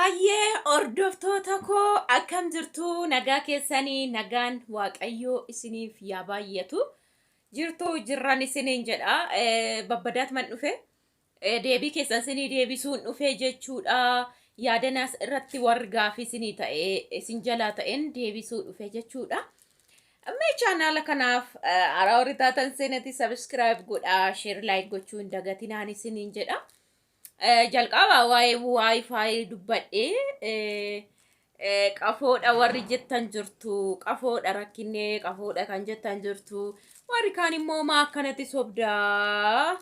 Hayyee hordoftoota koo akkam jirtu nagaa keessanii nagaan waaqayyoo isiniif yaa baay'atu jirtu jirran isiniin jedha babbadaat man dhufe deebii keessan isinii deebisuun dhufe jechuudha yaadanaas irratti warri gaafii isinii ta'e isin jalaa ta'een deebisuu dhufe jechuudha. Amma chaanaala kanaaf araa horii taatan seenati subscribe godhaa share like gochuun dagatinaan isiniin jedha. Jalqaba waa'ee wifi dubbadhee qafoodha warri jettan jirtu qafoodha rakkinee qafoodha kan jettan jirtu warri kaan immoo maa akkanatti sobdaa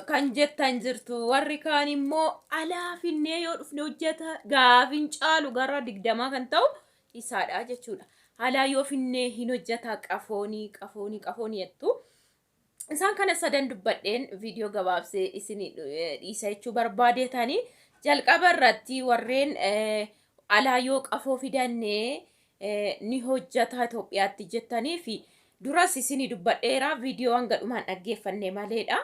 kan jettan jirtu warri kaan immoo alaafinnee yoo dhufne hojjeta gaafin caalu gara 20 kan ta'u isaadha jechuudha. Alaa yoo finnee hin hojjeta qafoonii jettu. Isaan kana sadan dubbadheen viidiyoo gabaabsee isinii dhiisa jechuu barbaadeetanii jalqaba irratti warreen alaa yoo qafoo fidannee ni hojjeta Itoophiyaatti jettanii fi duras isinii dubbadheera viidiyoo hanga dhumaan dhaggeeffannee maleedha.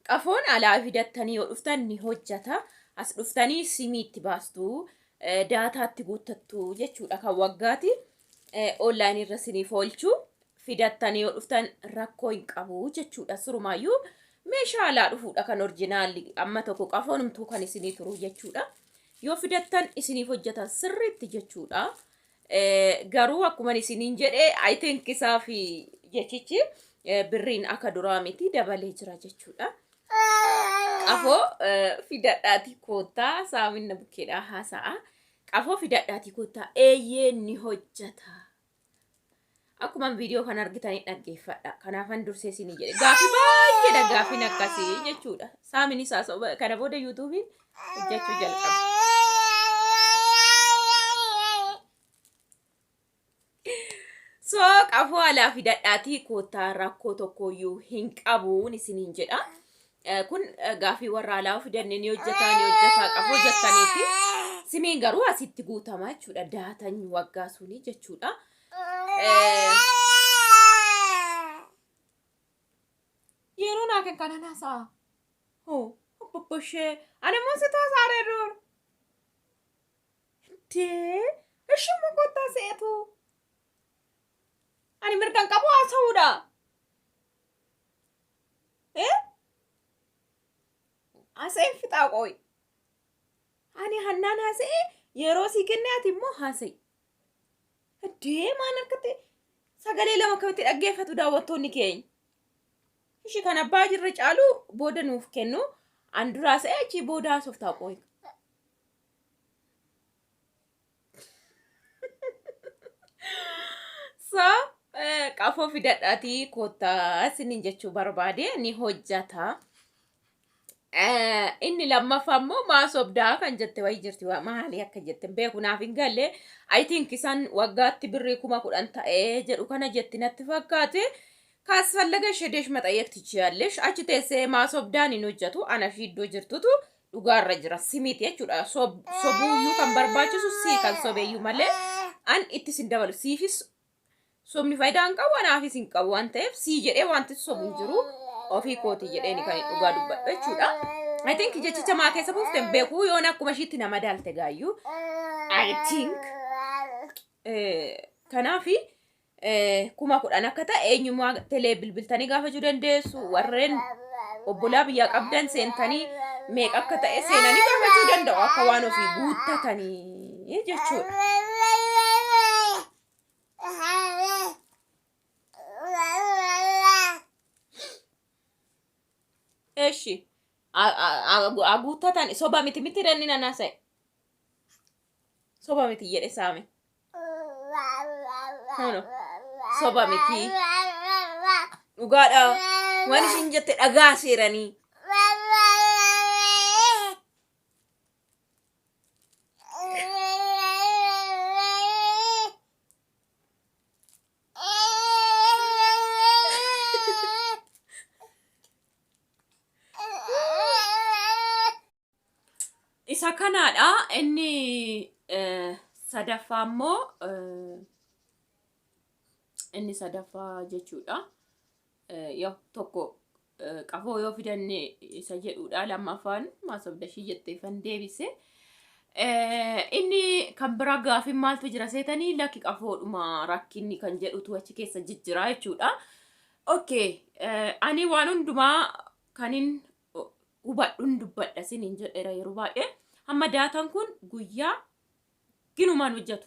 Qafoon alaa fidattanii yoo dhuftan ni hojjeta as dhuftanii simiitti baastu daataatti guuttattu jechuudha kan waggaati online irra isiniif oolchu. Fidattanii yoo dhuftan rakkoo hin qabu jechuudha. Surumaayyuu meeshaa alaa dhufuudha kan orjinaalli amma tokko qafoonumtuu kan isinii turu jechuudha. Yoo fidattan isiniif hojjetan sirriitti jechuudha. Garuu akkuma isiniin jedhee I think isaa fi jechichi birriin akka duraa miti dabalee jira jechuudha. Qafoo fidadhaati koottaa saaminna bukkeedhaa haasa'a. Qafoo fidadhaati koottaa eeyyee ni hojjeta. Akkuma viidiyoo kan argitanii dhaggeeffadha. Kanaafan dursee isinii jedhe gaafii baay'eedha gaafiin akkasii jechuudha. Saamin isaa kana booda yuutuubiin hojjechuu jalqaba. So qafoo alaa fidadhaatii koottaa rakkoo tokkoyyuu hin qabuun isiniin jedha. Kun gaafii warra alaa fidannee ni hojjetaa qafoo jettaniiti. Simiin garuu asitti guutama jechuudha. Daatan waggaa suni jechuudha. Yeroo naaken kana naasaa bobboshe ani muusitaa saaree dur dee ishuma kottaa seetu ani mirgan qabu haasa'uudha haasa'een fixaa qooyi ani hannaan haasa'e yeroo sii kenne ati immoo haasa'e deemaan akkatti sagalee lama akkamitti dhaggeeffatu daawwattoonni keenya. Ishii kan abbaa jirra caalu booda nuuf kennu an duraa sa'e achii booda haasoftaa qooyi. So qafoo fidadhaatii koottaa isiniin jechuu barbaade ni hojjeta. Inni lammaffaa immoo maasobdaa kan jette wayii jirti maali akka jette beeku naaf hin galle I think isaan waggaatti birrii 10,000 ta'ee jedhu kana jetti natti fakkaate kaasfallaga shedesh maxayyaq tichiyaallesh achi teessee maasobdaan hin hojjetu ana fi iddoo jirtutu dhugaarra jira simiiti jechuudha sobuuyyuu kan barbaachisu sii kan sobeeyyuu malee an ittis hin dabalu siifis sobni faayidaa hin qabu anaafis hin qabu waan ta'eef sii jedhee wanti sobu hin jiru. Ofii kooti jedheeni kan dhugaa dubbadhu jechuudha. I think jechicha maa keessa buuften beekuu yoon akkuma ishiitti nama daalte gaayyuu. I think kanaafi 10,000 akka ta'e eenyumaa telee bilbiltanii gaafachuu dandeessu warreen obbolaa biyyaa qabdan seentanii meeqa akka ta'e seenanii gaafachuu danda'u akka waan ofii guuttatanii jechuudha. Eshi aguuttatan soba miti ranni nanaasa'e soba miti jedhe saame soba miti dhugaadha waan ishin jette dhagaa seeranii isa kanaadha inni sadaffaa immoo inni sadaffaa jechuudha. Yoo tokko qafoo yoo fidanne isa jedhuudha lammaffaan maasobdashii jetteeffan deebise inni kan bira gaafii maaltu jira seetanii lakki qafoodhuma rakkinni kan jedhutu achi keessa jijjiraa jechuudha. Okay, ani waan hundumaa kanin hubadhuun dubbadha siniin jedheera yeroo baay'ee. Hamma daataan kun guyyaa ginumaan hojjetu.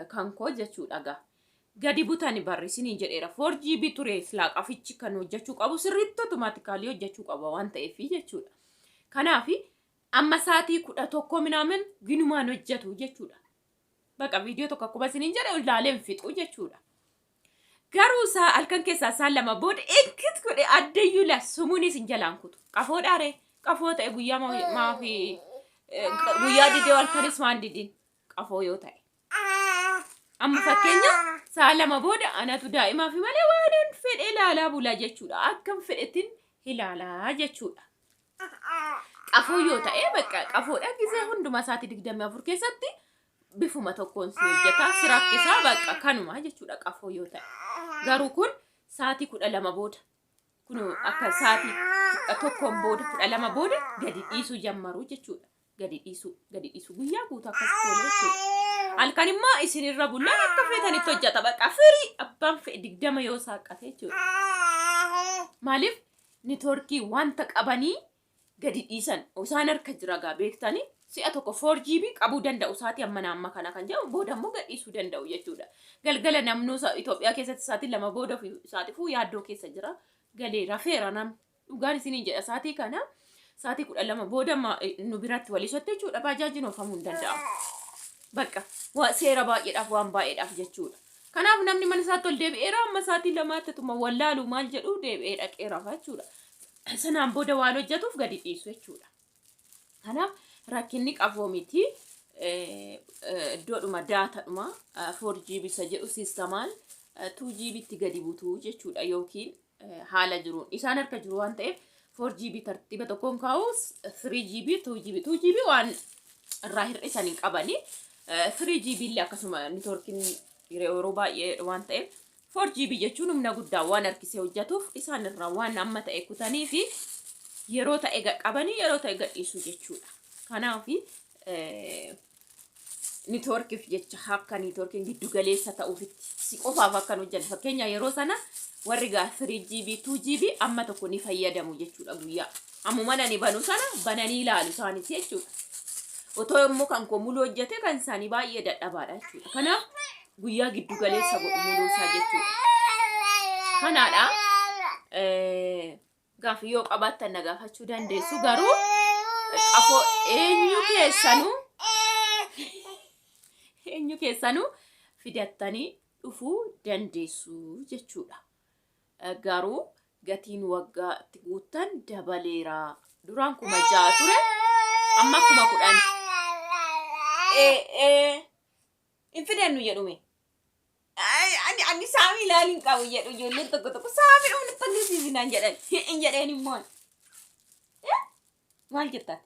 Kan koo jechuudha gaa. Gadi butani barri siniin jedheera. 4GB ture silaa qafichi kan hojjechuu qabu sirriitti automaatikaalii hojjechuu qaba waan ta'eef jechuudha. Kanaafi amma saatii 11 minaamin ginumaan hojjetu jechuudha. Baqa viidiyoo tokko akkuma siniin jedhe ilaaleen fixu jechuudha. Garuu halkan keessaa saan lama booda eeggit godhe addayyuu la sumuunis hin jalaan kutu. Qafoo dhaare qafoo ta'e guyyaa maafi guyyaa didee halkanis maan didin qafoo yoo ta'e. Amma fakkeenya saan lama booda anatu daa'imaa fi malee waan fedhe ilaalaa bulaa jechuudha. Akkam fedhetin ilaalaa jechuudha. Qafoo yoo ta'e bakka qafoodha gisee hunduma saatii 24 keessatti bifuma tokkoon si hojjeta sirakkisaa bakka kanuma jechuudha qafoo yoo ta'e. Garuu kun saatii 12 booda kun akka saatii tokkoon booda 12 booda gadi dhiisuu jammaru jechuudha. Gadi dhiisuu guyyaa guutuu akkas tolee jechuudha. Halkan immoo isinirra bullaan akka feetanitti hojjeta bakka firii abbaan fe'e 20 yoo saaqate jechuudha. Maaliif networkii wanta qabanii gadi dhiisan osaan harka jira gaa beektanii si'a tokko 4GB qabuu danda'u saatii amma kana kan jedhamu booda immoo gadi dhiisuu danda'u jechuudha. Galgala namnuu Itoophiyaa keessatti saatii 2 booda fi saatii fuu yaaddoo keessa jira. Galee rafeera nam dhugaan isiniin jedha saatii kana saatii 12 booda nu biratti waliisotti jechuudha baajaajiin oofamuu hin danda'amu. Bakka seera baay'eedhaaf waan baay'eedhaaf jechuudha. Kanaaf namni mana isaatti ol deebi'eera amma saatii 2tti tuma wallaalu maal jedhu deebi'ee dhaqee rafa jechuudha. Sanaan booda waan hojjetuuf gadi dhiisu jechuudha. Kanaaf rakkinni qafoo miti iddoodhuma daataadhuma 4GB isa jedhu sistamaan 2GB tti gadi butuu jechuudha yookiin haala jiruun isaan harka jiru waan ta'eef 4GB tartiiba tokkoon kaa'u 3GB 2GB waan irraa hir'isanii qabanii 3GB illee akkasuma networkiin yeroo baay'ee waan ta'eef 4GB jechuun humna guddaa waan harkisee hojjetuuf isaan irraa waan amma ta'e kutanii fi yeroo ta'e qabanii yeroo ta'e gadhiisuu jechuudha. Kanaafi networkiif jecha akka networkiin giddu galeessa ta'uufitti si qofaaf akka hojjetu fakkeenya yeroo sana warri gaa 3GB 2GB amma tokko ni fayyadamu jechuudha guyyaa. Ammuma nani banu sana bananii ilaalu isaanis jechuudha. Otoo immoo kan koo muluu hojjete kan isaanii baay'ee dadhabaadha jechuudha. Kanaaf guyyaa giddu galeessa godhu muluu isaa jechuudha. Kanaadha gaaffii yoo qabaattan na gaafachuu dandeessu garuu qafoo eenyu keessanuu fidaatanii dhufuu dandeessu jechuudha. Garuu gatiin waggaa itti guuttan dabaleera. Duraan 6,000 ture amma 10,000. In fidannu jedhume. Ani saami ilaalin qabu jedhu ijoolleen tokko saami dhumni pagisiisinaan jedhan hin jedheen immoo. Maal jettan?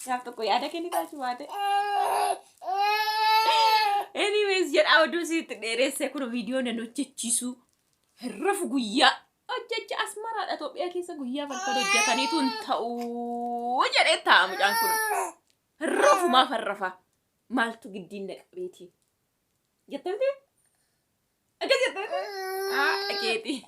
Gaaf tokko yaada kennitaachu baate. Anyways jedhaa oduu sitti dheeressee kun viidiyoo nan hojjechiisu. Hirrafu guyyaa hojjecha asmaraadha Itoophiyaa keessa guyyaa falkan hojjetaniitu hin ta'uu jedhee ta'a mucaan kun. Hirrafu maaf harrafa? Maaltu giddiin naqabeetiin? Jettamtee? Akkas jettamtee? Dhageetii.